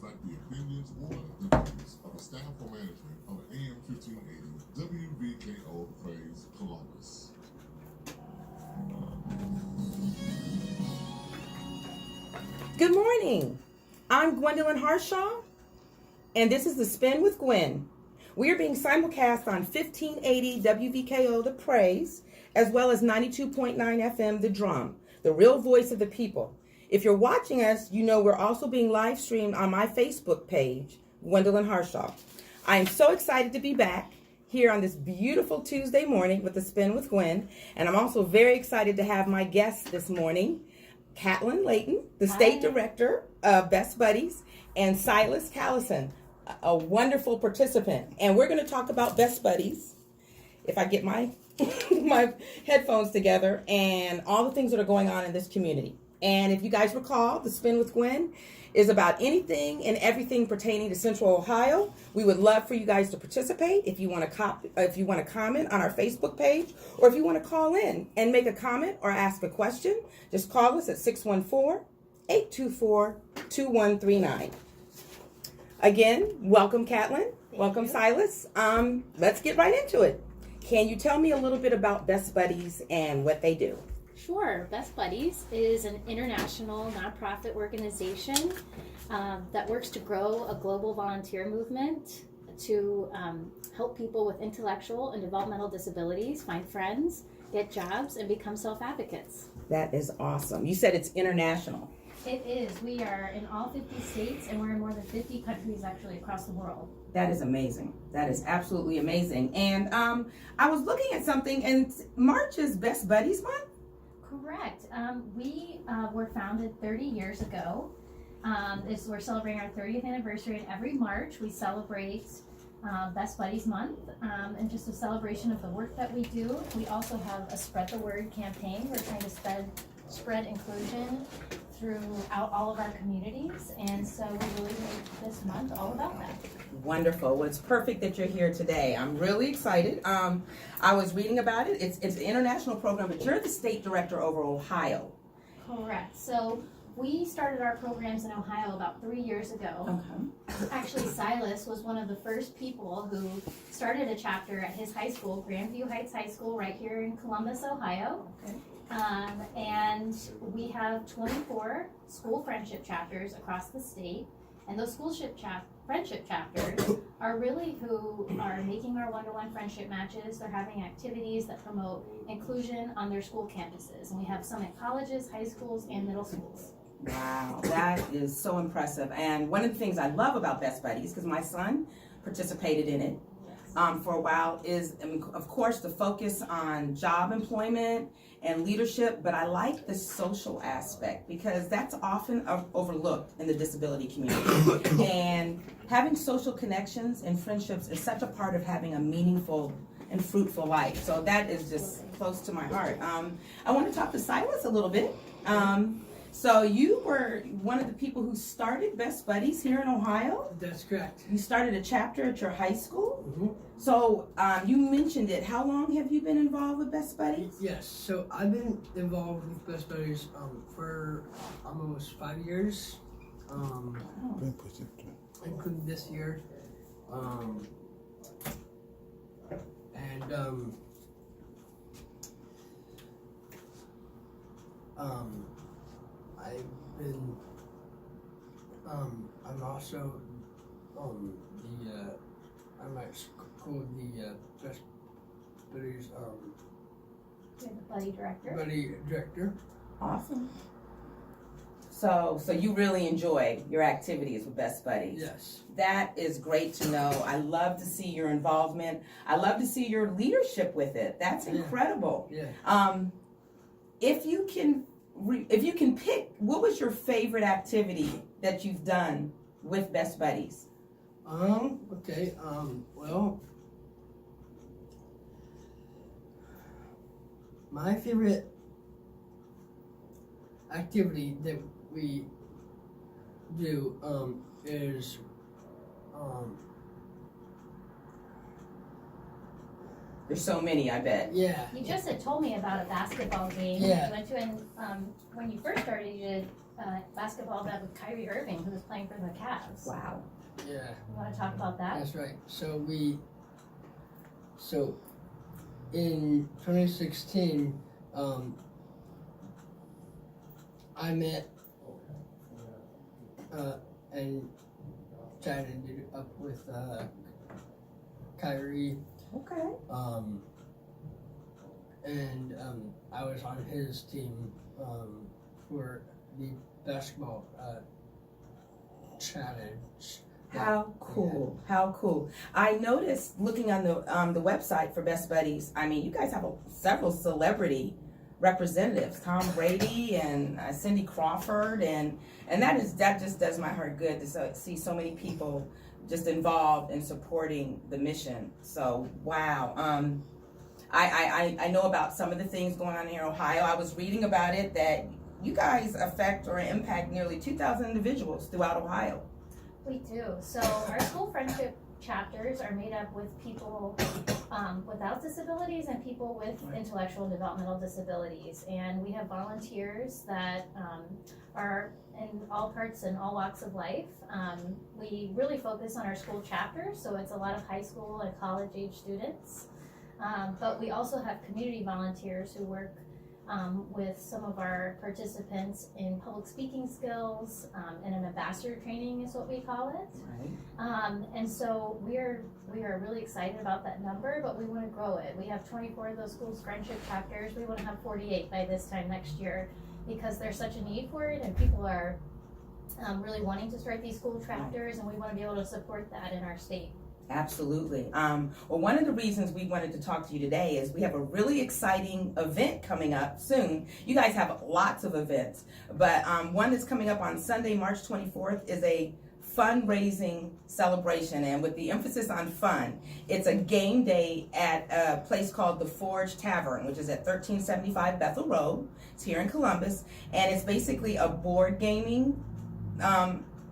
reflect the opinions or the views of the staff or management of AM 1580 WVKO Praise Columbus. Good morning. I'm Gwendolyn Harshaw, and this is The Spin with Gwen. We are being simulcast on 1580 WVKO The Praise, as well as 92.9 FM The Drum, the real voice of the people. If you're watching us, you know we're also being live streamed on my Facebook page, Gwendolyn Harshaw. I am so excited to be back here on this beautiful Tuesday morning with The Spin with Gwen, and I'm also very excited to have my guest this morning, Catlin Layton, the State Director of Best Buddies, and Silas, Callison, a wonderful participant. And we're going to talk about Best Buddies, if I get my my headphones together, and all the things that are going on in this community. And if you guys recall, The Spin with Gwen is about anything and everything pertaining to Central Ohio. We would love for you guys to participate. If you want to comment on our Facebook page, or if you want to call in and make a comment or ask a question, just call us at 614-824-2139. Again, welcome, Catlin. Welcome, Silas. Let's get right into it. Can you tell me a little bit about Best Buddies and what they do? Sure. Best Buddies is an international nonprofit organization that works to grow a global volunteer movement to help people with intellectual and developmental disabilities find friends, get jobs, and become self-advocates. That is awesome. You said it's international. It is. We are in all 50 states, and we're in more than 50 countries actually across the world. That is amazing. That is absolutely amazing. And I was looking at something, and March is Best Buddies Month? Correct. We were founded 30 years ago. We're celebrating our 30th anniversary, and every March we celebrate Best Buddies Month, and just a celebration of the work that we do. We also have a Spread the Word campaign. We're trying to spread inclusion throughout all of our communities, and so we really make this month all about that. Wonderful. Well, it's perfect that you're here today. I'm really excited. I was reading about it. It's an international program, but you're the state director over Ohio. Correct. So we started our programs in Ohio about 3 years ago. Okay. Actually, Silas was one of the first people who started a chapter at his high school, Grandview Heights High School, right here in Columbus, Ohio. Okay. And we have 24 school friendship chapters across the state. And those friendship chapters are really who are making our one-to-one friendship matches. They're having activities that promote inclusion on their school campuses. And we have some at colleges, high schools, and middle schools. Wow, that is so impressive. And one of the things I love about Best Buddies, because my son participated in it for a while, is, of course, the focus on job employment and leadership, but I like the social aspect because that's often overlooked in the disability community. And having social connections and friendships is such a part of having a meaningful and fruitful life. So that is just close to my heart. I want to talk to Silas a little bit. So you were one of the people who started Best Buddies here in Ohio? That's correct. You started a chapter at your high school? Mm-hmm. So you mentioned it. How long have you been involved with Best Buddies? Yes, so I've been involved with Best Buddies for almost 5 years, including this year. I've been, I'm also, I'm at school, the Best Buddies, You're the buddy director. buddy director. Awesome. So you really enjoy your activities with Best Buddies? Yes. That is great to know. I love to see your involvement. I love to see your leadership with it. That's incredible. Yeah. If you can pick, what was your favorite activity that you've done with Best Buddies? Okay, well, my favorite activity that we do, is, There's so many, I bet. yeah. You just had told me about a basketball game Yeah. you went to, and when you first started, you did basketball event with Kyrie Irving, who was playing for the Cavs. Wow. Yeah, You want to talk about that? that's right. So in 2016, I met and chatted up with Kyrie. Okay. And I was on his team for the basketball challenge. How cool! How cool! I noticed looking on the website for Best Buddies. I mean, you guys have several celebrity representatives: Tom Brady and Cindy Crawford, and that just does my heart good to see so many people just involved in supporting the mission. So wow. I know about some of the things going on here in Ohio. I was reading about it that you guys affect or impact nearly 2,000 individuals throughout Ohio. We do. So our school friendship chapters are made up with people without disabilities and people with intellectual and developmental disabilities. And we have volunteers that are in all parts and all walks of life. We really focus on our school chapters, so it's a lot of high school and college age students. But we also have community volunteers who work with some of our participants in public speaking skills, and an ambassador training is what we call it. Right. And so we are really excited about that number, but we want to grow it. We have 24 of those schools friendship chapters. We want to have 48 by this time next year because there's such a need for it, and people are really wanting to start these school chapters, and we want to be able to support that in our state. Absolutely. Well, one of the reasons we wanted to talk to you today is we have a really exciting event coming up soon. You guys have lots of events, but one that's coming up on Sunday, March 24th is a fundraising celebration, and with the emphasis on fun, it's a game day at a place called the Forge Tavern, which is at 1375 Bethel Road. It's here in Columbus, and it's basically a board gaming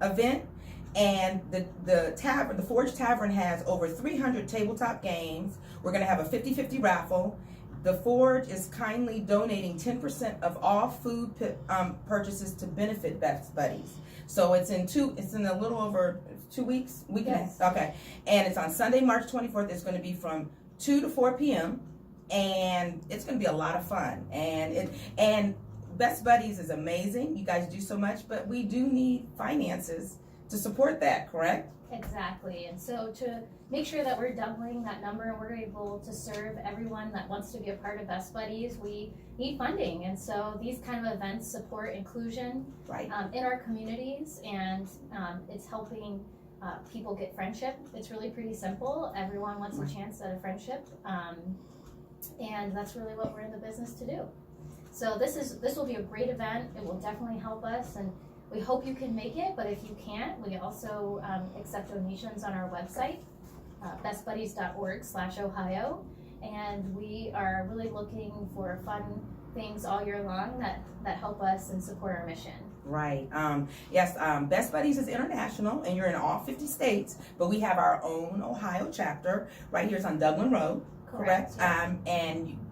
event. And the Forge Tavern has over 300 tabletop games. We're going to have a 50-50 raffle. The Forge is kindly donating 10% of all food purchases to benefit Best Buddies. So it's in a little over 2 weeks. Yes. Okay. And it's on Sunday, March 24th. It's going to be from 2 to 4 p.m. And it's going to be a lot of fun. And Best Buddies is amazing. You guys do so much, but we do need finances to support that, correct? Exactly. And so to make sure that we're doubling that number and we're able to serve everyone that wants to be a part of Best Buddies, we need funding. And so these kind of events support inclusion in our communities, and it's helping people get friendship. It's really pretty simple. Everyone wants a chance at a friendship, and that's really what we're in the business to do. So this will be a great event. It will definitely help us, and we hope you can make it, but if you can't, we also accept donations on our website, bestbuddies.org/Ohio, and we are really looking for fun things all year long that help us and support our mission. Right. Yes, Best Buddies is international, and you're in all 50 states, but we have our own Ohio chapter right here. It's on Dublin Road. Correct. And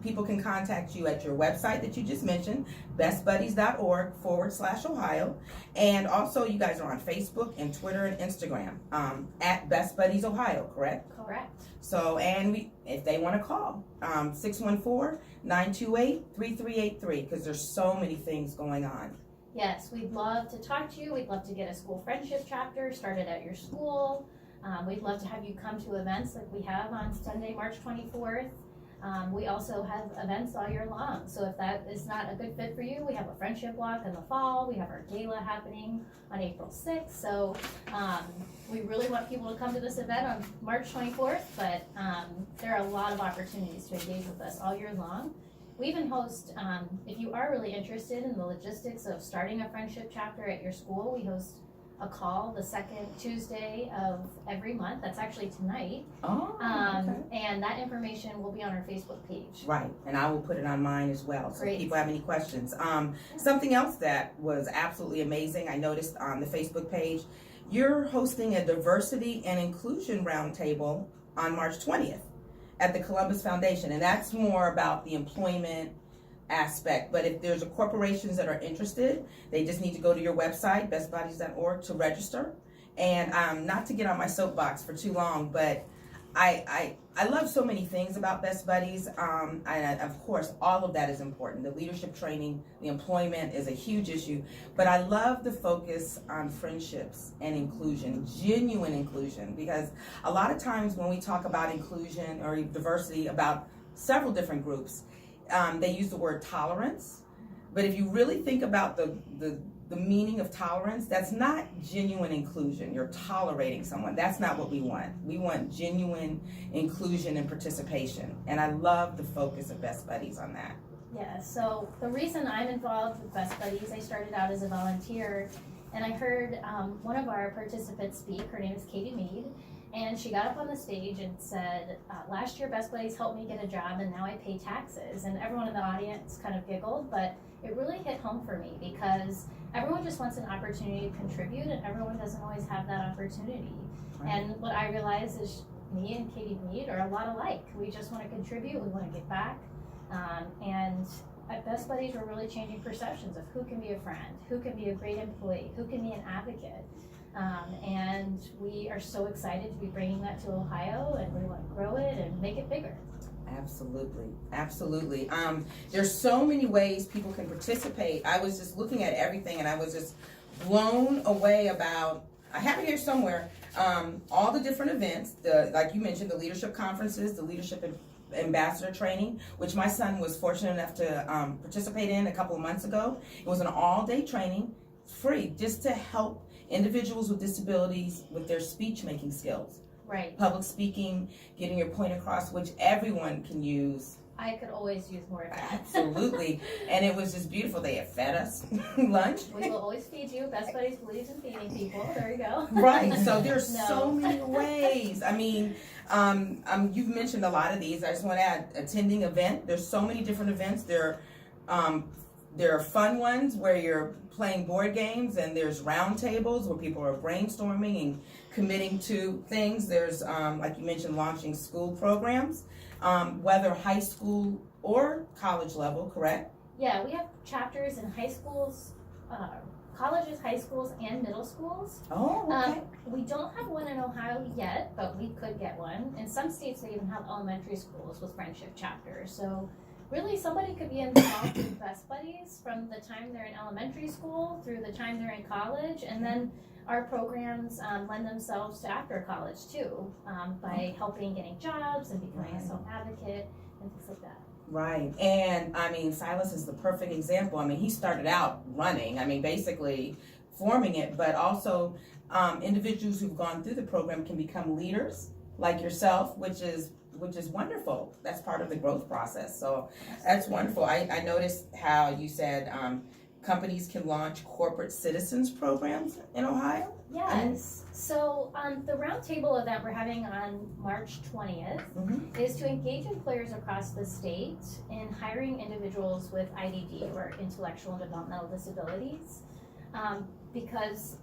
people can contact you at your website that you just mentioned, bestbuddies.org/Ohio. And also, you guys are on Facebook and Twitter and Instagram at Best Buddies Ohio, correct? Correct. So, and if they want to call, 614-928-3383, because there's so many things going on. Yes, we'd love to talk to you. We'd love to get a school friendship chapter started at your school. We'd love to have you come to events like we have on Sunday, March 24th. We also have events all year long. So if that is not a good fit for you, we have a friendship walk in the fall. We have our gala happening on April 6th. So we really want people to come to this event on March 24th, but there are a lot of opportunities to engage with us all year long. We even host, if you are really interested in the logistics of starting a friendship chapter at your school, we host a call the second Tuesday of every month. That's actually tonight. Oh, okay. And that information will be on our Facebook page. Right, and I will put it on mine as well, so Great. if people have any questions. Something else that was absolutely amazing, I noticed on the Facebook page, you're hosting a diversity and inclusion roundtable on March 20th at the Columbus Foundation, and that's more about the employment aspect. But if there's corporations that are interested, they just need to go to your website, bestbuddies.org, to register. And not to get on my soapbox for too long, but I love so many things about Best Buddies. And of course, all of that is important. The leadership training, the employment is a huge issue. But I love the focus on friendships and inclusion, genuine inclusion, because a lot of times when we talk about inclusion or diversity about several different groups, they use the word tolerance. But if you really think about the meaning of tolerance, that's not genuine inclusion. You're tolerating someone. That's not what we want. We want genuine inclusion and participation. And I love the focus of Best Buddies on that. Yeah, so the reason I'm involved with Best Buddies, I started out as a volunteer, and I heard one of our participants speak. Her name is Katie Mead, and she got up on the stage and said, last year Best Buddies helped me get a job, and now I pay taxes. And everyone in the audience kind of giggled, but it really hit home for me, because everyone just wants an opportunity to contribute, and everyone doesn't always have that opportunity. Right. And what I realized is me and Katie Mead are a lot alike. We just want to contribute, we want to give back. And at Best Buddies, we're really changing perceptions of who can be a friend, who can be a great employee, who can be an advocate. And we are so excited to be bringing that to Ohio, and we want to grow it and make it bigger. Absolutely, absolutely. There's so many ways people can participate. I was just looking at everything, and I was just blown away about, I have it here somewhere, all the different events, like you mentioned, the leadership conferences, the leadership ambassador training, which my son was fortunate enough to participate in a couple of months ago. It was an all-day training, free, just to help individuals with disabilities with their speech-making skills. Right. Public speaking, getting your point across, which everyone can use. I could always use more of that. Absolutely. And it was just beautiful. They had fed us lunch. We will always feed you. Best Buddies believes in feeding people. There you go. Right. So there's so many ways. I mean, you've mentioned a lot of these. I just want to add attending event. There's so many different events. There are fun ones where you're playing board games, and there's round tables where people are brainstorming and committing to things. There's, like you mentioned, launching school programs, whether high school or college level, correct? Yeah, we have chapters in high schools, colleges, high schools, and middle schools. Oh, okay. We don't have one in Ohio yet, but we could get one. In some states, they even have elementary schools with friendship chapters. So really, somebody could be involved in Best Buddies from the time they're in elementary school through the time they're in college, and then our programs lend themselves to after college too, by helping getting jobs and becoming a self-advocate and things like that. Right, and I mean, Silas is the perfect example. I mean, he started out running, basically forming it, but also individuals who've gone through the program can become leaders like yourself, which is wonderful. That's part of the growth process. So that's wonderful. I noticed how you said companies can launch corporate citizens programs in Ohio. Yes. So the roundtable event we're having on March 20th is to engage employers across the state in hiring individuals with IDD, or intellectual and developmental disabilities, because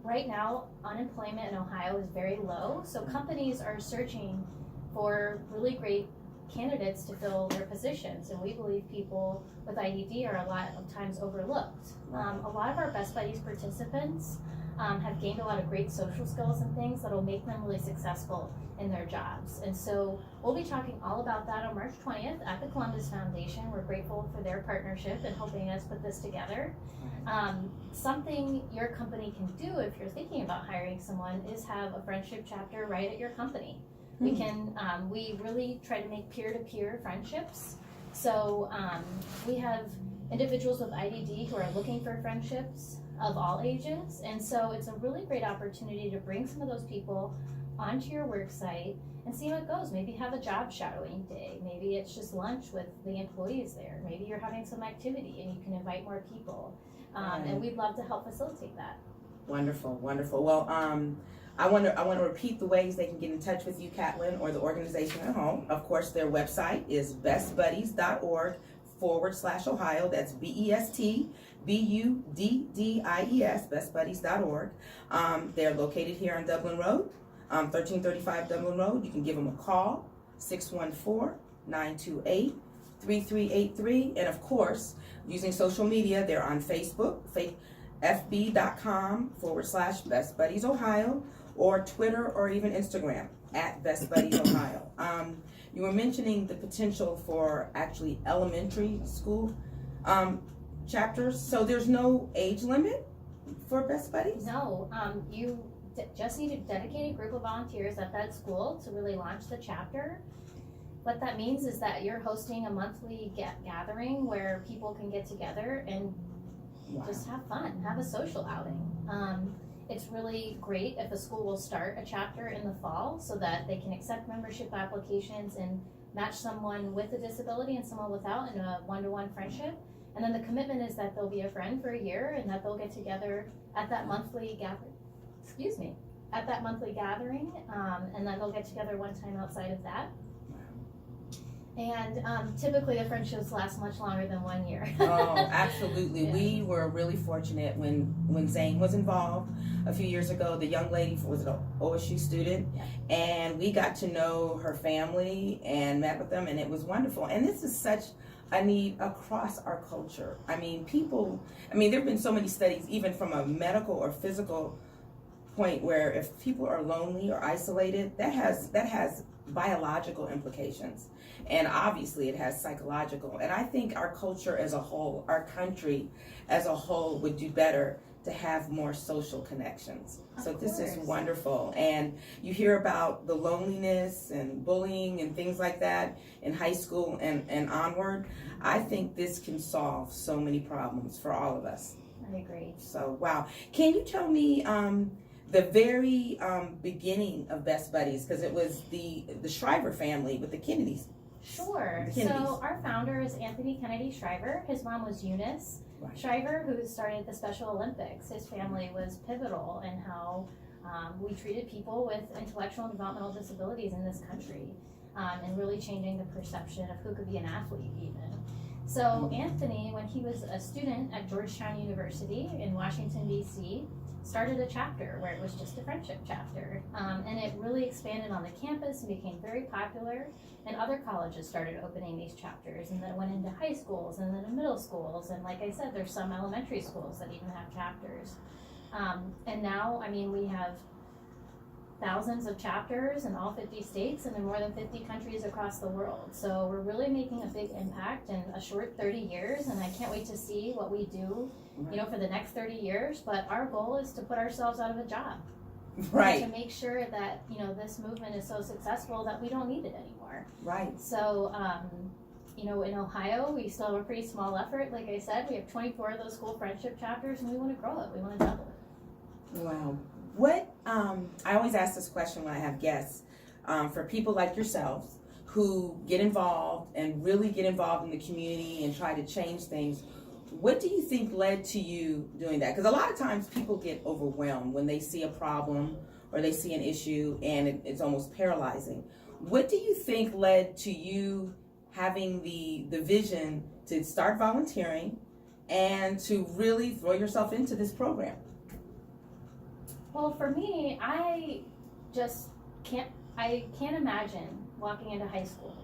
right now unemployment in Ohio is very low. So companies are searching for really great candidates to fill their positions, and we believe people with IDD are a lot of times overlooked. A lot of our Best Buddies participants have gained a lot of great social skills and things that will make them really successful in their jobs. And so we'll be talking all about that on March 20th at the Columbus Foundation. We're grateful for their partnership in helping us put this together. Something your company can do if you're thinking about hiring someone is have a friendship chapter right at your company. We can, we really try to make peer-to-peer friendships. So we have individuals with IDD who are looking for friendships of all ages. And so it's a really great opportunity to bring some of those people onto your work site and see how it goes. Maybe have a job shadowing day. Maybe it's just lunch with the employees there. Maybe you're having some activity and you can invite more people. And we'd love to help facilitate that. Wonderful, wonderful. Well, I want to repeat the ways they can get in touch with you, Catlin, or the organization at home. Of course, their website is bestbuddies.org/Ohio. That's BESTBUDDIES, bestbuddies.org. They're located here on Dublin Road, 1335 Dublin Road. You can give them a call, 614-928-3655. 3383. And of course, using social media, they're on Facebook, fb.com/Best Buddies Ohio, or Twitter, or even Instagram at Best Buddies Ohio. You were mentioning the potential for actually elementary school chapters, so there's no age limit for Best Buddies? No, you just need a dedicated group of volunteers at that school to really launch the chapter. What that means is that you're hosting a monthly gathering where people can get together and just have fun, have a social outing. It's really great if a school will start a chapter in the fall so that they can accept membership applications and match someone with a disability and someone without in a one-to-one friendship. And then the commitment is that they'll be a friend for a year and that they'll get together at that monthly gathering. And then they'll get together one time outside of that. And typically the friendships last much longer than 1 year. Oh, absolutely. Yeah. We were really fortunate when Zane was involved a few years ago. The young lady was an OSU student, Yeah. and we got to know her family and met with them, and it was wonderful. And this is such a need across our culture. I mean, there have been so many studies, even from a medical or physical point, where if people are lonely or isolated, that has biological implications, and obviously it has psychological. And I think our culture as a whole, our country as a whole, would do better to have more social connections. So this is wonderful. And you hear about the loneliness and bullying and things like that in high school and onward. I think this can solve so many problems for all of us. I agree. So, wow. Can you tell me the very beginning of Best Buddies, because it was the Shriver family with the Kennedys? Sure. Kennedys. So our founder is Anthony Kennedy Shriver. His mom was Eunice Shriver, who started the Special Olympics. His family was pivotal in how we treated people with intellectual and developmental disabilities in this country, and really changing the perception of who could be an athlete even. So Anthony, when he was a student at Georgetown University in Washington, D.C., started a chapter where it was just a friendship chapter. And it really expanded on the campus and became very popular. And other colleges started opening these chapters, and then it went into high schools and then to middle schools. And like I said, there's some elementary schools that even have chapters. And now, we have thousands of chapters in all 50 states and in more than 50 countries across the world. So we're really making a big impact in a short 30 years, and I can't wait to see what we do, for the next 30 years. But our goal is to put ourselves out of a job. Right. To make sure that, this movement is so successful that we don't need it anymore. Right. So, in Ohio, we still have a pretty small effort. Like I said, we have 24 of those school friendship chapters, and we want to grow it. We want to double it. Wow. What, I always ask this question when I have guests, for people like yourselves who get involved and really get involved in the community and try to change things. What do you think led to you doing that? Because a lot of times people get overwhelmed when they see a problem or they see an issue, and it's almost paralyzing. What do you think led to you having the vision to start volunteering and to really throw yourself into this program? Well, for me, I can't imagine walking into high school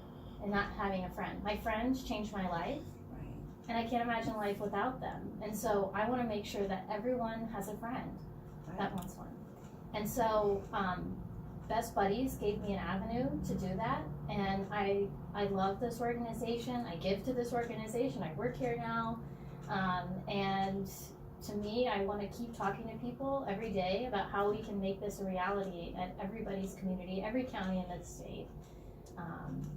and not having a friend. My friends changed my life. And I can't imagine life without them. And so I want to make sure that everyone has a friend that wants one. And so Best Buddies gave me an avenue to do that. And I love this organization. I give to this organization. I work here now. And to me, I want to keep talking to people every day about how we can make this a reality at everybody's community, every county in the state.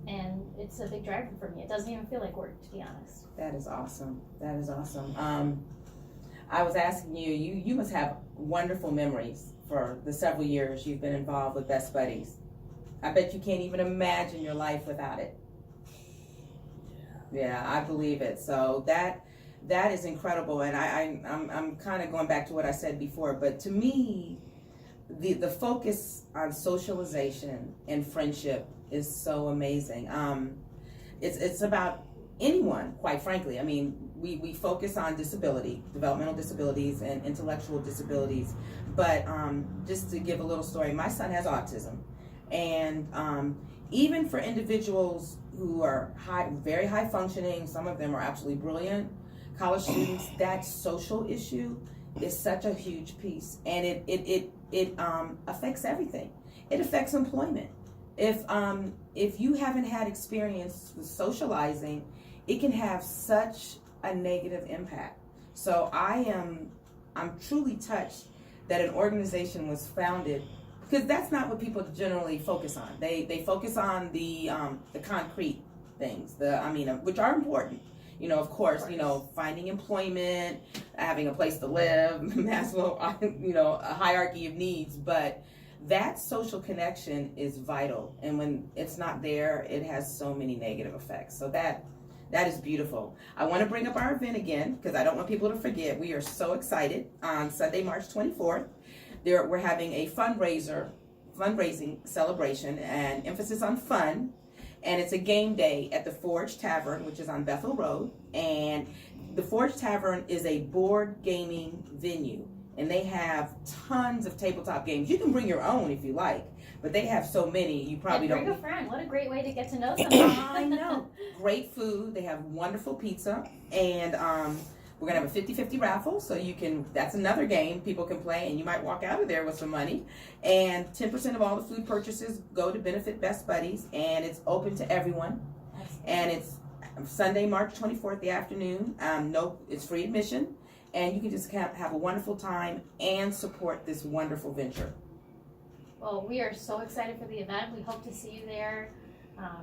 And it's a big driver for me. It doesn't even feel like work, to be honest. That is awesome. That is awesome. I was asking you must have wonderful memories for the several years you've been involved with Best Buddies. I bet you can't even imagine your life without it. Yeah, I believe it. So that is incredible. And I'm kind of going back to what I said before, but to me, the focus on socialization and friendship is so amazing. It's about anyone, quite frankly. We focus on disability, developmental disabilities and intellectual disabilities. But just to give a little story, my son has autism. And even for individuals who are very high functioning, some of them are absolutely brilliant, college students, that social issue is such a huge piece, and it affects everything. It affects employment. If you haven't had experience with socializing, it can have such a negative impact. So I'm truly touched that an organization was founded, because that's not what people generally focus on. They focus on the concrete things, which are important. Of course, finding employment, having a place to live, Maslow, a hierarchy of needs, but that social connection is vital. And when it's not there, it has so many negative effects. So that is beautiful. I want to bring up our event again, because I don't want people to forget. We are so excited. On Sunday, March 24th, we're having a fundraising celebration and emphasis on fun. And it's a game day at the Forge Tavern, which is on Bethel Road. And the Forge Tavern is a board gaming venue. And they have tons of tabletop games. You can bring your own if you like, but they have so many, you probably don't. Bring a friend. What a great way to get to know someone. I know. Great food. They have wonderful pizza. And we're going to have a 50-50 raffle. So that's another game people can play, and you might walk out of there with some money. And 10% of all the food purchases go to benefit Best Buddies. And it's open to everyone. And it's Sunday, March 24th, the afternoon. It's free admission. And you can just have a wonderful time and support this wonderful venture. Well, we are so excited for the event. We hope to see you there.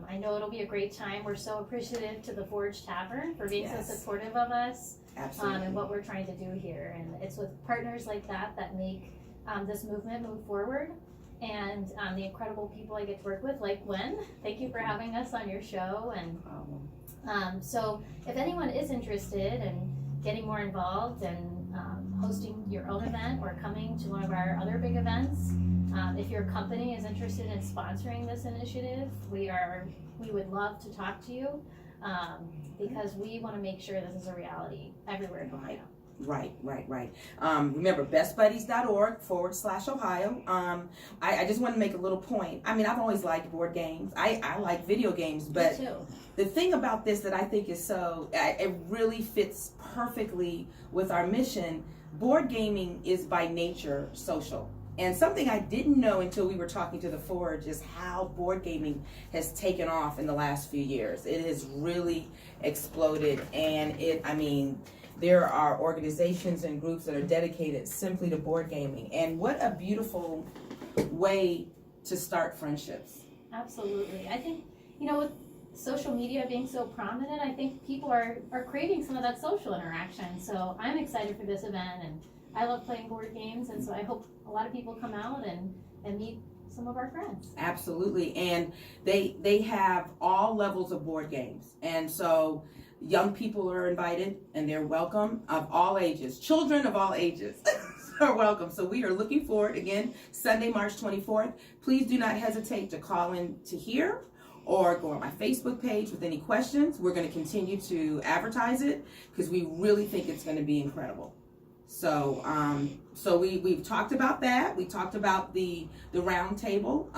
I know it'll be a great time. We're so appreciative to the Forge Tavern for being so supportive of us. Absolutely. And what we're trying to do here. And it's with partners like that make this movement move forward. And the incredible people I get to work with, like Gwen. Thank you for having us on your show. And so if anyone is interested in getting more involved and hosting your own event or coming to one of our other big events, if your company is interested in sponsoring this initiative, we would love to talk to you, because we want to make sure this is a reality everywhere in Ohio. Right. Remember, bestbuddies.org/Ohio. I just want to make a little point. I've always liked board games. I like video games, but Me too. The thing about this that I think is it really fits perfectly with our mission. Board gaming is by nature social. And something I didn't know until we were talking to the Forge is how board gaming has taken off in the last few years. It has really exploded, and there are organizations and groups that are dedicated simply to board gaming. And what a beautiful way to start friendships. Absolutely. I think, with social media being so prominent, I think people are craving some of that social interaction. So I'm excited for this event, and I love playing board games, and so I hope a lot of people come out and meet some of our friends. Absolutely. And they have all levels of board games. And so young people are invited, and they're welcome, of all ages. Children of all ages are welcome. So we are looking forward, again, Sunday, March 24th. Please do not hesitate to call in to here or go on my Facebook page with any questions. We're going to continue to advertise it because we really think it's going to be incredible. So we've talked about that. We talked about the round table.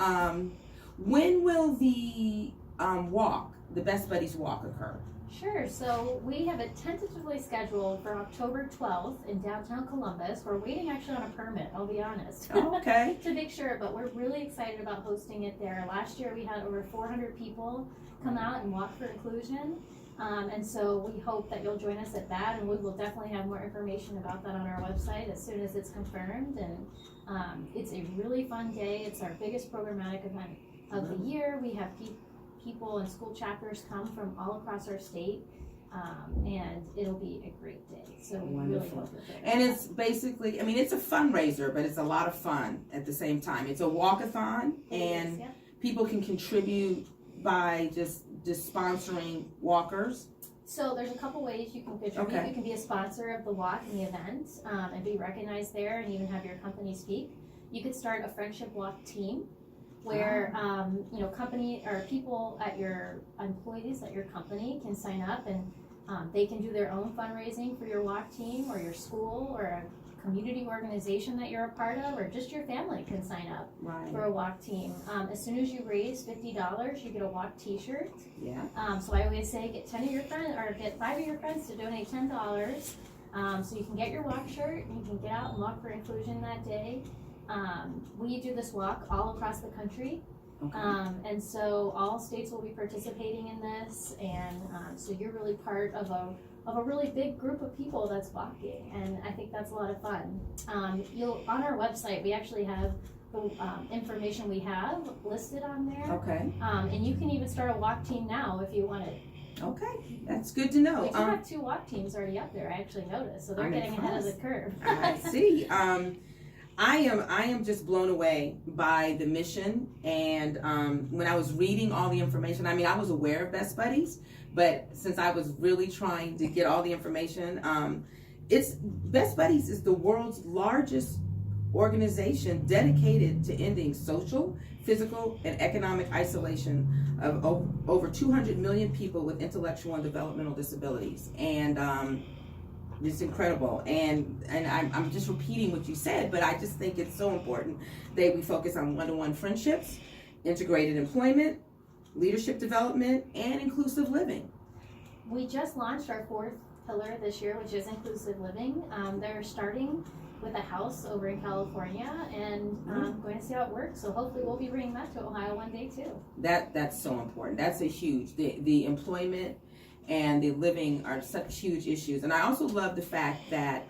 When will the Best Buddies walk occur? Sure. So we have it tentatively scheduled for October 12th in downtown Columbus. We're waiting actually on a permit, I'll be honest. Oh, okay. To make sure, but we're really excited about hosting it there. Last year we had over 400 people come out and walk for inclusion. And so we hope that you'll join us at that, and we will definitely have more information about that on our website as soon as it's confirmed. And it's a really fun day. It's our biggest programmatic event of the year. We have people and school chapters come from all across our state, and it'll be a great day. So we really hope you're there. And it's basically, it's a fundraiser, but it's a lot of fun at the same time. It's a walkathon, and people can contribute by just sponsoring walkers. So there's a couple ways you can contribute. Okay. You can be a sponsor of the walk and the event, and be recognized there, and even have your company speak. You could start a friendship walk team, where company or people at your employees at your company can sign up, and they can do their own fundraising for your walk team or your school or a community organization that you're a part of, or just your family can sign up Right. for a walk team. As soon as you raise $50, you get a walk t-shirt. Yeah. So I always say get 10 of your friends, or get 5 of your friends to donate $10. So you can get your walk shirt, and you can get out and walk for inclusion that day. We do this walk all across the country. Okay. And so all states will be participating in this, and so you're really part of a really big group of people that's walking, and I think that's a lot of fun. On our website, we actually have the information we have listed on there. Okay. And you can even start a walk team now if you wanted. Okay. That's good to know. We do have 2 walk teams already up there, I actually noticed, so they're I'm getting ahead of the impressed. curve. I see. I am just blown away by the mission, and when I was reading all the information, I mean, I was aware of Best Buddies, but since I was really trying to get all the information, it's Best Buddies is the world's largest organization dedicated to ending social, physical, and economic isolation of over 200 million people with intellectual and developmental disabilities, and it's incredible, and I'm just repeating what you said, but I just think it's so important that we focus on one-to-one friendships, integrated employment, leadership development, and inclusive living. We just launched our 4th pillar this year, which is inclusive living. They're starting with a house over in California, and going to see how it works. So hopefully we'll be bringing that to Ohio one day too. That's so important. That's a huge, the employment and the living are such huge issues. And I also love the fact that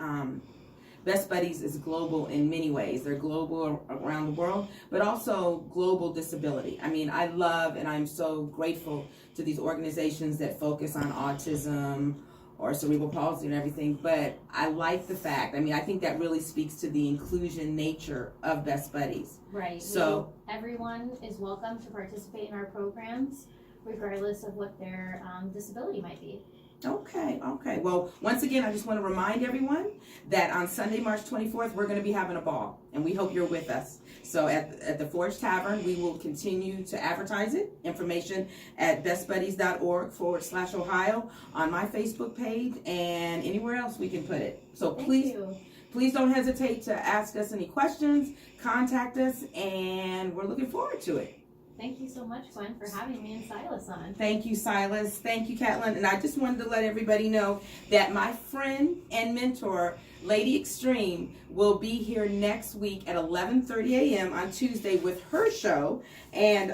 Best Buddies is global in many ways. They're global around the world, but also global disability. I mean, I love and I'm so grateful to these organizations that focus on autism or cerebral palsy and everything, but I like the fact, I mean, I think that really speaks to the inclusion nature of Best Buddies. Right. So everyone is welcome to participate in our programs, regardless of what their disability might be. Okay. Well, once again, I just want to remind everyone that on Sunday, March 24th, we're going to be having a ball, and we hope you're with us. So at the Forge Tavern, we will continue to advertise it. Information at bestbuddies.org/Ohio on my Facebook page and anywhere else we can put it. So please don't hesitate to ask us any questions, contact us, and we're looking forward to it. Thank you so much, Gwen, for having me and Silas on. Thank you, Silas. Thank you, Catlin. And I just wanted to let everybody know that my friend and mentor, Lady Extreme, will be here next week at 11:30 a.m. on Tuesday with her show. And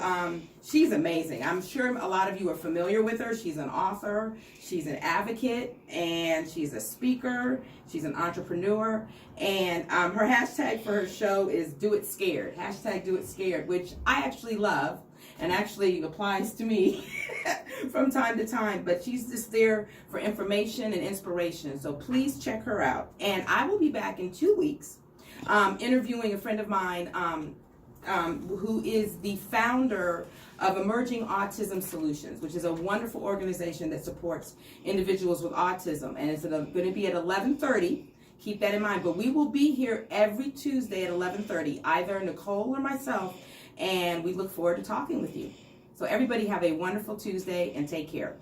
she's amazing. I'm sure a lot of you are familiar with her. She's an author, she's an advocate, and she's a speaker. She's an entrepreneur. And her hashtag for her show is Do It Scared. Hashtag Do It Scared, which I actually love and actually applies to me from time to time. But she's just there for information and inspiration. So please check her out. And I will be back in 2 weeks interviewing a friend of mine who is the founder of Emerging Autism Solutions, which is a wonderful organization that supports individuals with autism. And it's going to be at 11:30. Keep that in mind. But we will be here every Tuesday at 11:30, either Nicole or myself, and we look forward to talking with you. So everybody have a wonderful Tuesday and take care.